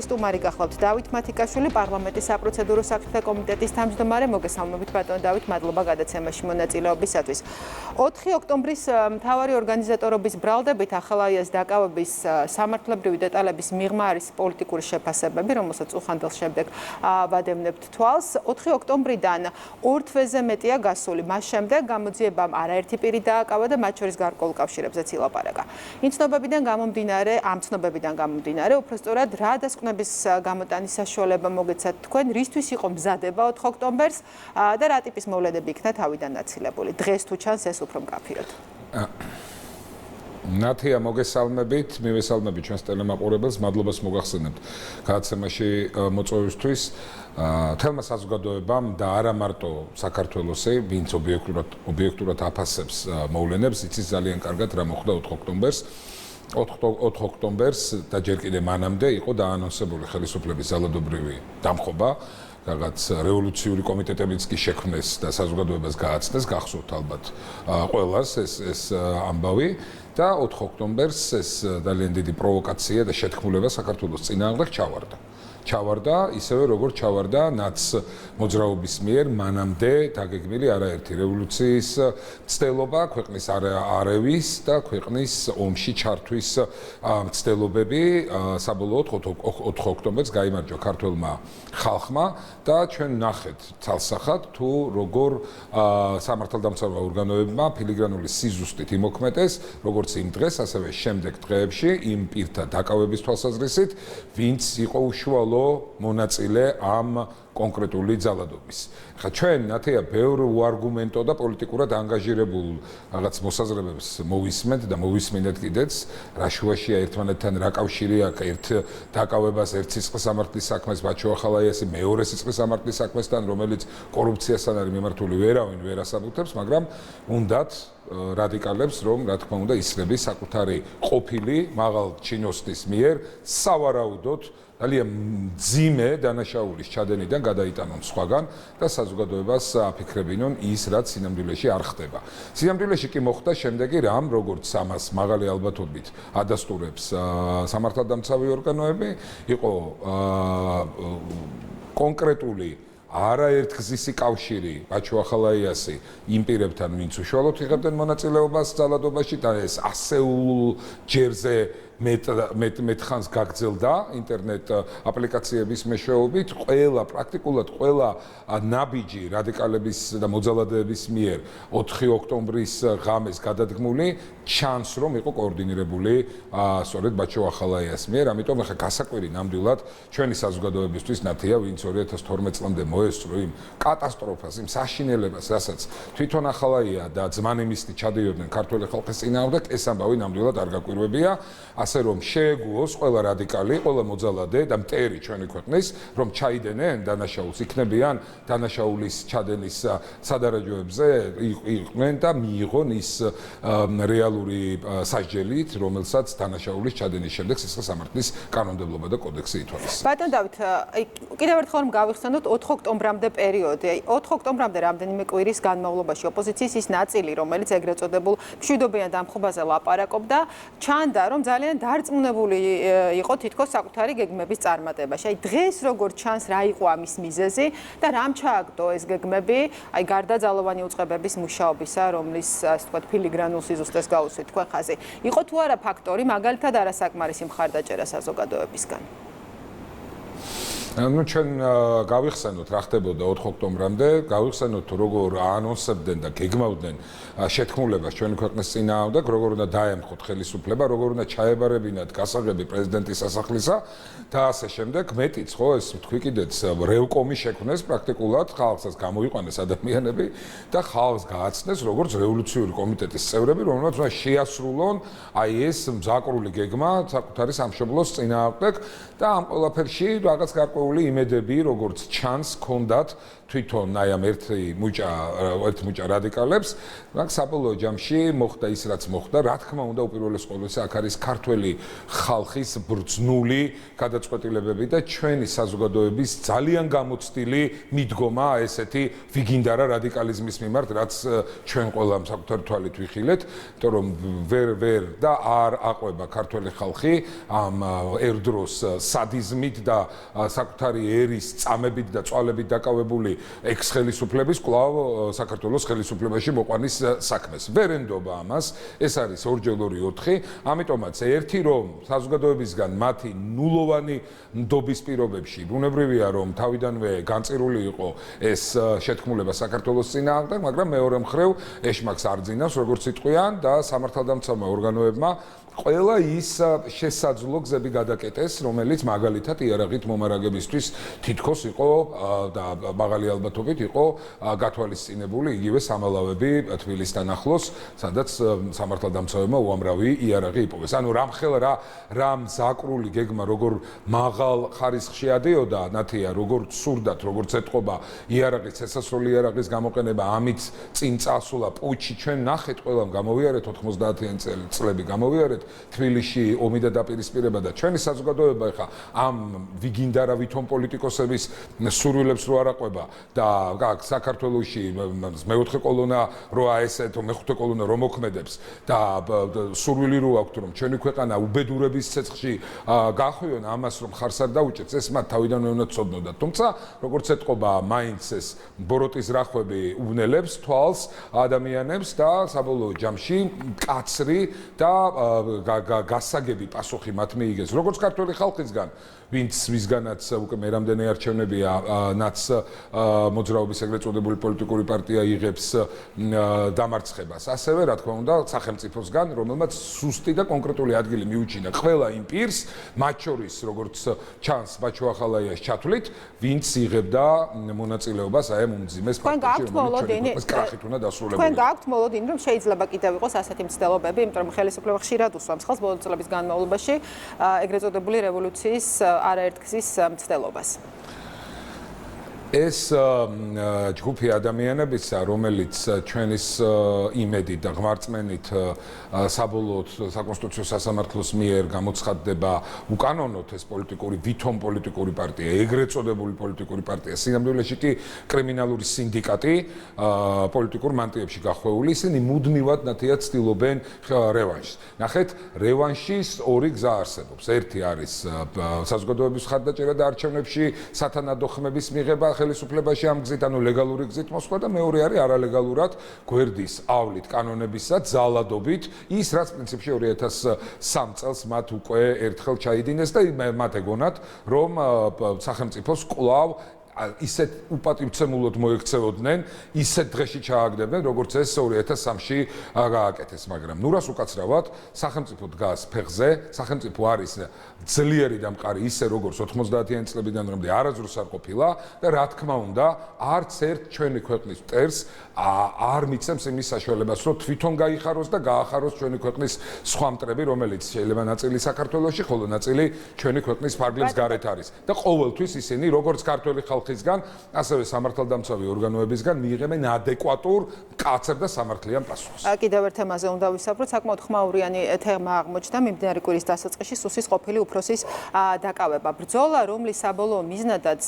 სტუმარი გახლავთ დავით მათიკაშვილი, პარლამენტის საპროცედურო საკითხთა კომიტეტის თავმჯდომარე. მოგესალმებით ბატონო დავით, მადლობა გადაცემაში მონაწილეობისათვის. 4 ოქტომბრის მთავარი ორგანიზატორობის ბრალდებით ახალაიას დაკავების სამართლებრივი დეტალების მიღმა არის პოლიტიკური შეფასებები, რომელსაც უხანდილ შემდეგ ვადევნებთ თვალს. 4 ოქტომბრიდან ორ თვეზე მეტია გასული. მას შემდეგ გამოძიებამ არაერთი პირი დააკავა და მათ შორის გარკვეულ კავშირებზეც ილაპარაკა. ამ ცნობებიდან გამომდინარე, უпростоრად რა დასკვნების გამოტანის საშუალება მოგეცათ თქვენ, რისთვის იყო მზადება 4 ოქტომბერს და რა ტიპის მოვლენები იქნა თავიდან ნაცილებული. დღეს თუ ჩანს ეს უფრო მკაფიოდ. ნათია, მოგესალმებით, მივესალმებით ჩვენს ტელემაყურებელს, მადლობას მოგახსენებთ გადაცემაში მოწვევისთვის. თელმა საზოგადოებამ და არა მარტო საქართველოსი, ვინც ობიექტურად აფასებს მოვლენებს, იცის ძალიან კარგად რა მოხდა 4 ოქტომბერს. 4 ოქტომბერს და ჯერ კიდევ მანამდე იყო დაანონსებული ხელისუფლების ძალადობრივი დამხობა, რაღაც რევოლუციური კომიტეტებიც კი შექმნეს და საზოგადოებას გააცნეს, გახსოვთ ალბათ ყველას ეს ამბავი და 4 ოქტომბერს ეს ძალიან დიდი პროვოკაცია და შეთქმულება საქართველოს წინააღმდეგ ჩავარდა, ისევე როგორც ჩავარდა ნაც მოძრაობის მიერ მანამდე დაგეგმილი არაერთი რევოლუციის მცდელობა, ქვეყნის არევის და ქვეყნის ომში ჩართვის მცდელობები. საბოლოოდ 4 ოქტომბერს გაიმარჯვა ქართველმა ხალხმა და ჩვენ ნახეთ ცალსახად თუ როგორ სამართალდამცავ ორგანოებმა ფილიგრანული სიზუსტით იმოქმედეს, როგორც იმ დღეს, ასევე შემდეგ დღეებში იმ პირთა დაკავების თვალსაზრისით, ვინც იყო უშუალო მონაწილე ამ კონკრეტული ძალადობის. ხა ჩვენ ნათია ბევრ უარგუმენტო და პოლიტიკურად ანგაჟირებულ რაღაც მოსაზრებებს მოვისმენთ და მოვისმინეთ კიდეც, რა შუაშია ერთმანეთთან რა კავშირი აქვს ერთ დაკავებას ერთ სიცხეს სამართლის საქმეს ბაჩო ახალაიასი მეორე სიცხეს სამართლის საქმესთან, რომელიც კორუფციასთან არის მიმართული, ვერავინ ვერ ასაბუთებს, მაგრამ უნდათ რადიკალებს, რომ რა თქმა უნდა ისრების საკუთარი ყოფილი მაღალ ჩინოსტის მიერ სავარაუდოდ ძალიან მძიმე დანაშაულის ჩადენიდან გადაიტანონ სხვაგან და საზოგადოებას აფიქრებინონ ის, რაც სინამდვილეში არ ხდება. სინამდვილეში კი მოხდა შემდეგი რამ, როგორც ამას მაღალი ალბათობით ადასტურებს სამართალდამცავი ორგანოები, იყო კონკრეტული არაერთგზისი კავშირი ბაჩო ახალაიასი იმ პირებთან, ვინც უშუალოდ იღებდნენ მონაწილეობას ძალადობაში და ეს ასეულ ჯერზე მეტ გაგრძელდა ინტერნეტ აპლიკაციების მეშვეობით, პრაქტიკულად ყველა ნაბიჯი რადიკალების და მოძალადეების მიერ 4 ოქტომბრის ღამეს გადადგმული ჩანს, რომ იყო კოორდინირებული სწორედ ბაჩო ახალაიას მიერ, ამიტომ ახლა გასაკვირი ნამდვილად ჩვენი საზოგადოებისთვის ნათია, ვინც 2012 წლამდე მოესწრო იმ კატასტროფას, იმ საშინელებას, რასაც თვითონ ახალაია და ძმანემისტი ჩადიოდნენ ქართველი ხალხის წინააღმდეგ, ეს ამბავი ნამდვილად არ გაკვირვებია. ასე რომ შეეგუოს ყველა რადიკალი, ყველა მოძალადე და მტერი ჩვენი ქვეყნის, რომ ჩაიდენენ დანაშაულს, იქნებიან დანაშაულის ჩადენის სადარაჯოებზე, იყვნენ და მიიღონ ის რეალური სასჯელით, რომელსაც დანაშაულის ჩადენის შემდეგ სიცხეს სამართლის კანონმდებლობა და კოდექსი ითვალისწინებს. ბატონ დავით, კიდევ ერთხელ რომ გავიხსენოთ 4 ოქტომბრამდე პერიოდი. 4 ოქტომბრამდე რამდენიმე კვირის განმავლობაში ოპოზიციის ის ნაწილი, რომელიც ეგრეთ წოდებულ მშვიდობიან დამხობაზე ლაპარაკობდა, ჩანდა, რომ ძალიან დარწმუნებული იყო თითქოს საკუთარი გეგმების წარმატებაში. აი დღეს როგორ ჩანს რა იყო ამის მიზეზი და რამ ჩააგდო ეს გეგმები, აი გარდა ძალოვანი უწყებების მუშაობისა, რომლის ასე ვთქვათ ფილიგრანულ სიზუსტეს გაუსვით თქვენ ხაზი. იყო თუ არა ფაქტორი, მაგალითად არასაკმარისი მხარდაჭერა საზოგადოებისგან? ნუ ჩვენ გავიხსენოთ რა ხდებოდა 4 ოქტომბრამდე, გავიხსენოთ როგორ აანონსებდნენ და გეგმავდნენ შეთქმულებას ჩვენი ქვეყნის წინააღმდეგ, როგორ უნდა დაემხოთ ხელისუფლება, როგორ უნდა ჩაებარებინათ გასაღები პრეზიდენტის სასახლისა და ასე შემდეგ. მეტიც ხო ეს თქვი კიდეც რევკომი შექმნეს პრაქტიკულად, ხალხსაც გამოიყვანეს ადამიანები და ხალხს გააცნეს როგორც რევოლუციური კომიტეტის წევრები, რომელმაც უნდა შეასრულონ აი ეს მზაკრული გეგმა საკუთარი სამშობლოს წინააღმდეგ და ამ ყველაფერში რაღაც გარკვეული გარკვეული იმედები, როგორც ჩანს, ჰქონდათ თვითონ აი ამ ერთ მუჭა რადიკალებს, მაგრამ საბოლოო ჯამში მოხდა ის, რაც მოხდა. რა თქმა უნდა, უპირველეს ყოვლისა, აქ არის ქართველი ხალხის ბრძნული გადაწყვეტილებები და ჩვენი საზოგადოების ძალიან გამოცდილი მიდგომა ესეთი ვიგინდარა რადიკალიზმის მიმართ, რაც ჩვენ ყველამ საკუთარი თვალით ვიხილეთ, იმიტომ რომ ვერ და არ აყვება ქართველი ხალხი ამ ერდროს სადიზმით და საკუთარი ერის წამებით და წვალებით დაკავებული ექს-ხელისუფლების კვლავ საქართველოს ხელისუფლებაში მოყვანის საქმეს. ვერ ენდობა ამას, ეს არის 2x2 4, ამიტომაც ერთი რომ საზოგადოებისგან მათი ნულოვანი ნდობის პირობებში ბუნებრივია რომ თავიდანვე განწირული იყო ეს შეთქმულება საქართველოს წინააღმდეგ, მაგრამ მეორე მხრივ ეშმაკს არ ძინავს, როგორც იტყვიან და სამართალდამცავმა ორგანოებმა ყველა ის შესაძლო გზები გადაკეტეს, რომელიც მაგალითად იარაღით მომარაგებისთვის თითქოს იყო და მაღალი ალბათობით იყო გათვალისწინებული იგივე სამალავები თბილისთან ახლოს, სადაც სამართალდამცავებმა უამრავი იარაღი იპოვეს. ანუ რა მზაკრული გეგმა როგორ მაღალ ხარისხში ადიოდა, ნათია როგორ სურდათ, როგორც ეთყობა იარაღის შესასრული იარაღის გამოყენება, ამით წინ წასულა პუჩი, ჩვენ ნახეთ ყველამ გამოვიარეთ 90-იან წლები გამოვიარეთ თბილისში ომი და დაპირისპირება და ჩვენი საზოგადოება ხა ამ ვიგინდარა ვითომ პოლიტიკოსების სურვილებს რო არაყვება და საქართველოში მეოთხე კოლონა რო აესეთო მეხუთე კოლონა რო მოქმედებს და სურვილი რო აქვს რომ ჩვენი ქვეყანა უბედურების ცეცხლში გახვიონ ამას რომ ხარს არ დაუჭერს ეს მათ თავიდანვე უნდა ცოდნოდათ თუმცა როგორც ეთყობა მაინც ეს ბოროტის რახვები უვნელებს თვალს ადამიანებს და საბოლოო ჯამში კაცრი და გასაგები პასუხი მათ მიიგეს როგორც ქართული ხალხისგან ვინც ვისგანაც უკვე მე რამდენი არჩევნებია ნაც მოძრაობის ეგრეთ წოდებული პოლიტიკური პარტია იღებს დამარცხებას ასევე რა თქმა უნდა სახელმწიფოსგან რომელმაც სუსტი და კონკრეტული ადგილი მიუჩინა ყველა იმ პირს მათ შორის როგორც ჩანს ბაჩო ახალაიას ჩათვლით ვინც იღებდა მონაწილეობას აი ამ უმძიმეს პარტიაში რომელიც კრახით უნდა დასრულებული თქვენ გაქვთ მოლოდინი რომ შეიძლება კიდევ იყოს ასეთი მცდელობები იმიტომ რომ ხელისუფლება ხშირად უსვამს ხელს ბოლო წლების განმავლობაში ეგრეთ წოდებული რევოლუციის არაერთგზის მცდელობას. ეს ჯგუფი ადამიანებისა, რომელიც ჩვენის იმედით და ღმერთწმენით საბოლოოდ საკონსტიტუციო სასამართლოს მიერ გამოცხადდება უკანონოდ ეს პოლიტიკური ვითომ პოლიტიკური პარტია, ეგრეთ წოდებული პოლიტიკური პარტია, სინამდვილეში კი კრიმინალური სინდიკატი პოლიტიკურ მანტიებში გახვეული, ისინი მუდმივად ნათიად ცდილობენ რევანშს. ნახეთ, რევანშის ორი გზა არსებობს. ერთი არის საზოგადოების მხარდაჭერა და არჩევნებში სათანადო ხმების მიღება ხელისუფლებაში ამ გზით, ანუ ლეგალური გზით მოსვლა და მეორე არის არალეგალურად გვერდის ავლით კანონებისა ძალადობით ის რაც პრინციპში 2003 წელს მათ უკვე ერთხელ ჩაიდინეს და მათ ეგონათ რომ სახელმწიფოს კვლავ ისეთ უპატივცემულოდ მოექცეოდნენ, ისეთ დღეში ჩააგდებდნენ, როგორც ეს 2003-ში გააკეთეს, მაგრამ ნურას უკაცრავად სახელმწიფო დგას ფეხზე, სახელმწიფო არის ძლიერი და მყარი ისე როგორც 90-იან წლებიდან დღემდე არასდროს არ ყოფილა და რა თქმა უნდა, არც ერთ ჩვენი ქვეყნის მტერს არ მიცემს იმის საშუალებას, რომ თვითონ გაიხაროს და გაახაროს ჩვენი ქვეყნის სხვა მტრები, რომელიც შეიძლება ნაწილი საქართველოში, ხოლო ნაწილი ჩვენი ქვეყნის ფარგლებს გარეთ არის და ყოველთვის ისინი როგორც ქართველი ხალხისგან, ასევე სამართალდამცავი ორგანოებისგან მიიღებენ ადეკვატურ, მკაცრ და სამართლიან პასუხს. კიდევ ერთ თემაზე უნდა ვისაუბროთ, საკმაოდ ხმაურიანი თემა აღმოჩნდა მიმდინარე კვირის დასაწყისში სუსის ყოფილი უფროსის დაკავება. ბრძოლა, რომლის საბოლოო მიზნადაც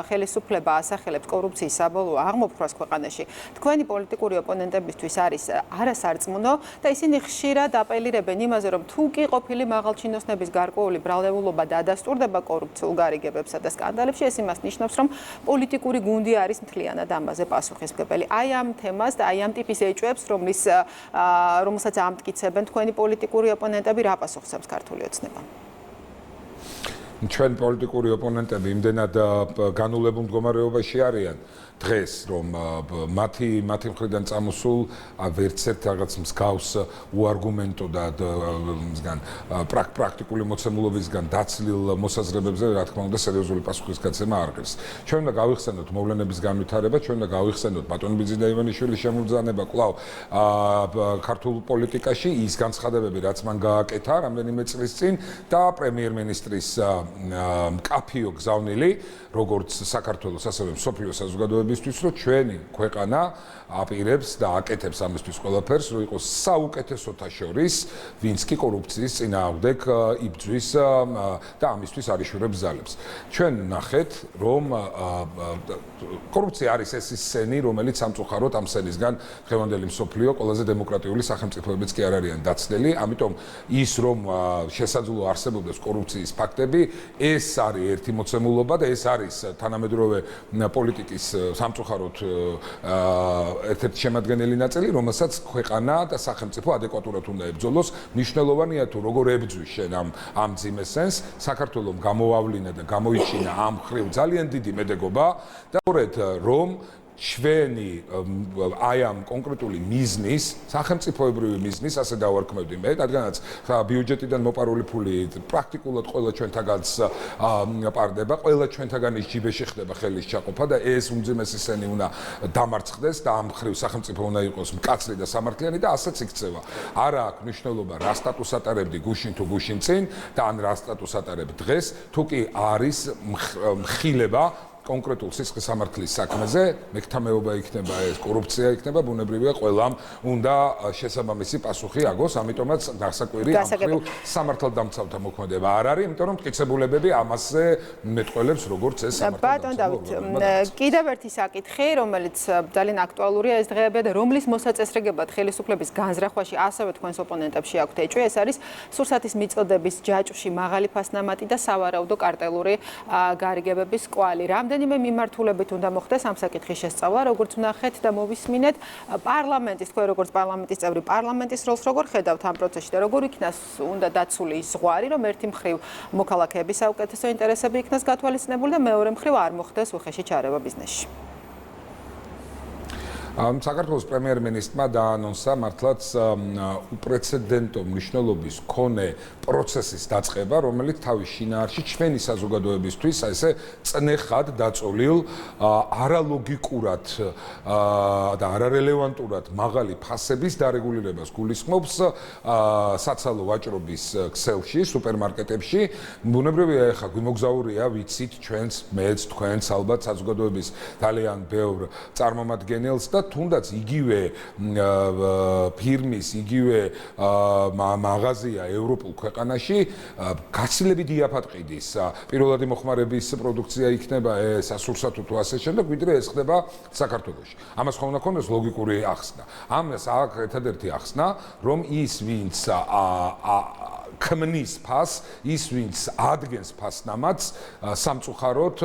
ხელისუფლება ასახელებს კორუფციის საბოლოო აღმოფხვრას ქვეყანაში, თქვენი პოლიტიკური ოპონენტებისთვის არის არასარწმუნო და ისინი ხშირად აპელირებენ იმაზე, რომ თუ კი ყოფილი მაღალჩინოსნების გარკვეული ბრალდებულობა დადასტურდება კორუფციულ გარიგებებსა და სკანდალებში, ეს იმას ნიშნავს, რომ პოლიტიკური გუნდი არის მთლიანად ამაზე პასუხისმგებელი. აი ამ თემას და აი ამ ტიპის ეჭვებს, რომელსაც ამტკიცებენ თქვენი პოლიტიკური ოპონენტები, რა პასუხს აქვს ქართული ოცნება? ჩვენ პოლიტიკური ოპონენტები იმდენად განულებულ მდგომარეობაში არიან დღეს რომ მათი მხრიდან წამოსულ ვერც ერთ რაღაც მსგავს უარგუმენტო და მსგან პრაქტიკული მოცემულობისგან დაცლილ მოსაზრებებზე რა თქმა უნდა სერიოზული პასუხისგაცემა არ ღირს. ჩვენ უნდა გავიხსენოთ მოვლენების განვითარება, ჩვენ უნდა გავიხსენოთ ბატონ ბიძინა ივანიშვილის შემოძანება კვლავ ქართულ პოლიტიკაში, ის განცხადებები, რაც მან გააკეთა რამდენიმე წლის წინ და პრემიერ-მინისტრის კაფიო გზავნილი როგორც საქართველოს ასევე მსოფლიო საზოგადოებისთვის, რომ ჩვენი ქვეყანა აპირებს და აკეთებს ამისთვის ყველაფერს, რომ იყოს საუკეთესოთა შორის, ვინც კი კორუფციის წინააღმდეგ იბრძვის და ამისთვის არიშურებს ძალებს. ჩვენ ნახეთ, რომ კორუფცია არის ეს სცენი, რომელიც სამწუხაროდ ამ სცენისგან დღევანდელი მსოფლიო ყველაზე დემოკრატიული სახელმწიფოებიც კი არ არიან დაცდელი, ამიტომ ის რომ შესაძლოა არსებობდეს კორუფციის ფაქტები, ეს არის ერთი მოცემულობა და ეს არის თანამედროვე პოლიტიკის სამწუხაროდ ერთ-ერთი შემადგენელი ნაწილი, რომელსაც ქვეყანა და სახელმწიფო ადეკვატურად უნდა ებრძოლოს. მნიშვნელოვანია თუ როგორ ებძვის შენ ამ მძიმე სენს, საქართველოს გამოავლინა და გამოიჩინა ამ ხრივ ძალიან დიდი მედეგობა და სწორედ რომ ჩვენი აი ამ კონკრეტული მიზნის, სახელმწიფოებრივი მიზნის, ასე დავარქმევდი მე, რადგანაც ბიუჯეტიდან მოპარული ფული პრაქტიკულად ყველა ჩვენთაგანს პარდება, ყველა ჩვენთაგან ის ჯიბეში ხდება ხელის ჩაყოფა და ეს უმძიმესი სენი უნდა დამარცხდეს და ამ ხრივ სახელმწიფო უნდა იყოს მკაცრი და სამართლიანი და ასეც იქცევა. არა აქვს მნიშვნელობა რა სტატუს ატარებდი გუშინ თუ გუშინ წინ და ან რა სტატუს ატარებ დღეს, თუ კი არის მხილება კონკრეტულ სისხლის სამართლის საქმეზე, მეკთამეობა იქნება ეს, კორუფცია იქნება, ბუნებრივია ყველამ უნდა შესაბამისი პასუხი აგოს, ამიტომაც გასაკვირი ამ ხრივ სამართალდამცავთა მოქმედება არ არის, იმიტომ რომ მტკიცებულებები ამასზე მეტყველებს როგორც ეს სამართალდამცავი. კიდევ ერთი საკითხი, რომელიც ძალიან აქტუალურია ეს დღეებია და რომლის მოსაწესრიგებლად ხელისუფლების განზრახვაში ასევე თქვენს ოპონენტებში აქვთ ეჭვი, ეს არის სურსათის მიწოდების ჯაჭვში მაღალი ფასნამატი და სავარაუდო კარტელური გარიგებების კვალი. რამდენიმე მიმართულებით უნდა მოხდეს ამ საკითხის შესწავლა, როგორც ვნახეთ და მოვისმინეთ პარლამენტის, თქვენ როგორც პარლამენტის წევრი, პარლამენტის როლს როგორ ხედავთ ამ პროცესში და როგორ იქნას უნდა დაცული ის ზღვარი, რომ ერთი მხრივ მოქალაქეების საუკეთესო ინტერესები იქნას გათვალისწინებული და მეორე მხრივ არ მოხდეს უხეში ჩარევა ბიზნესში. საქართველოს პრემიერ-მინისტრმა დაანონსა მართლაც უპრეცედენტო მნიშვნელობის მქონე პროცესის დაწყება, რომელიც თავის შინაარსში ჩვენი საზოგადოებისთვის ესე წნეხად დაწოლილ არალოგიკურად და არარელევანტურად მაღალი ფასების დარეგულირებას გულისხმობს საცალო ვაჭრობის ქსელში, სუპერმარკეტებში. ბუნებრივია, ეხლა გვიმოგზაურია, ვიცით ჩვენს, მეც, თქვენს ალბათ საზოგადოების ძალიან ბევრ წარმომადგენელს და თუნდაც იგივე ფირმის, იგივე მაღაზია ევროპულ ქვეყანაში გაცილებით იაფად ყიდის. პირველადი მოხმარების პროდუქცია იქნება ეს სურსათო თუ ასე შემდეგ, ვიდრე ეს ხდება საქართველოში. ამას ხომ უნდა ქონდეს ლოგიკური ახსნა. ამას აქვს ერთადერთი ახსნა, რომ ის ვინც ქმნის ფას, ის ვინც ადგენს ფასნამატს, სამწუხაროდ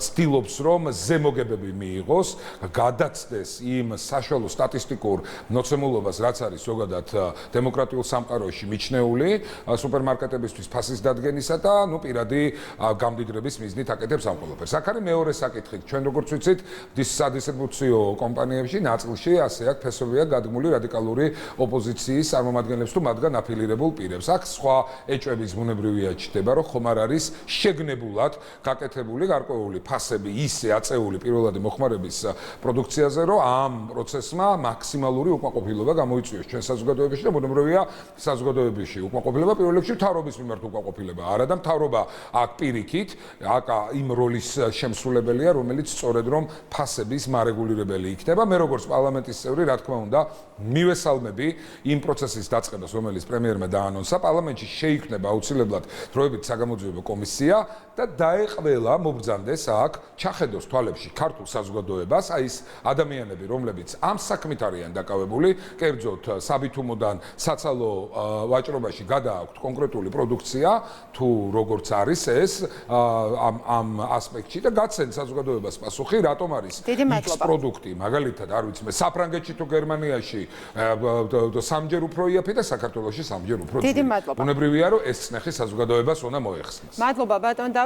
ცდილობს რომ ზემოგებები მიიღოს, გადაცდეს იმ საშუალო სტატისტიკურ მოცემულობას, რაც არის ზოგადად დემოკრატიულ სამყაროში მიჩნეული სუპერმარკეტებისთვის ფასის დადგენისა და პირადი გამდიდრების მიზნით აკეთებს ამ ყველაფერს. აქ არის მეორე საკითხი. ჩვენ როგორც ვიცით, სადისტრიბუციო კომპანიებში ნაწილში ასე აქვს ფესვია გადმული რადიკალური ოპოზიციის წარმომადგენლებს თუ მათგან აფილირებულ პირებს. აქ სხვა ეჭვების ბუნებრივია ჩნდება, რომ ხომ არ არის შეგნებულად გაკეთებული გარკვეული ფასები ისე აწეული პირველადი მოხმარების პროდუქციაზე, რომ ამ პროცესმა მაქსიმალური უკმაყოფილება გამოიწვიოს ჩვენ საზოგადოებაში და ბუნებრივია საზოგადოებაში უკმაყოფილება პირველ რიგში მთავრობის მიმართ უკმაყოფილება. არა და მთავრობა აქ პირიქით, აქ იმ როლის შემსრულებელია, რომელიც სწორედ რომ ფასების მარეგულირებელი იქნება. მე როგორც პარლამენტის წევრი, რა თქმა უნდა, მივესალმები იმ პროცესის დაწყებას, რომელიც პრემიერმა დაანონსა. პარლამენტში შეიქმნება აუცილებლად დროებით საგამოძიებო კომისია და დაეყველა, მობრძანდეს აქ, ჩახედოს თვალებში ქართულ საზოგადოებას, აი ეს ადამიანები, რომლებიც ამ საქმით არიან დაკავებული, კერძოდ საბითუმოდან საცალო ვაჭრობაში გადააქვთ კონკრეტული პროდუქცია, თუ როგორც არის ეს ამ ასპექტში და გაცენ საზოგადოებას პასუხი, რატომ არის X პროდუქტი, მაგალითად, არ ვიცი მე, საფრანგეთში თუ გერმანიაში სამჯერ უფრო იაფი და საქართველოში სამჯერ უფრო დიდი მადლობა. ბუნებრივია, რომ ეს წნეხი საზოგადოებას უნდა მოეხსნას. მადლობა ბატონ დავით.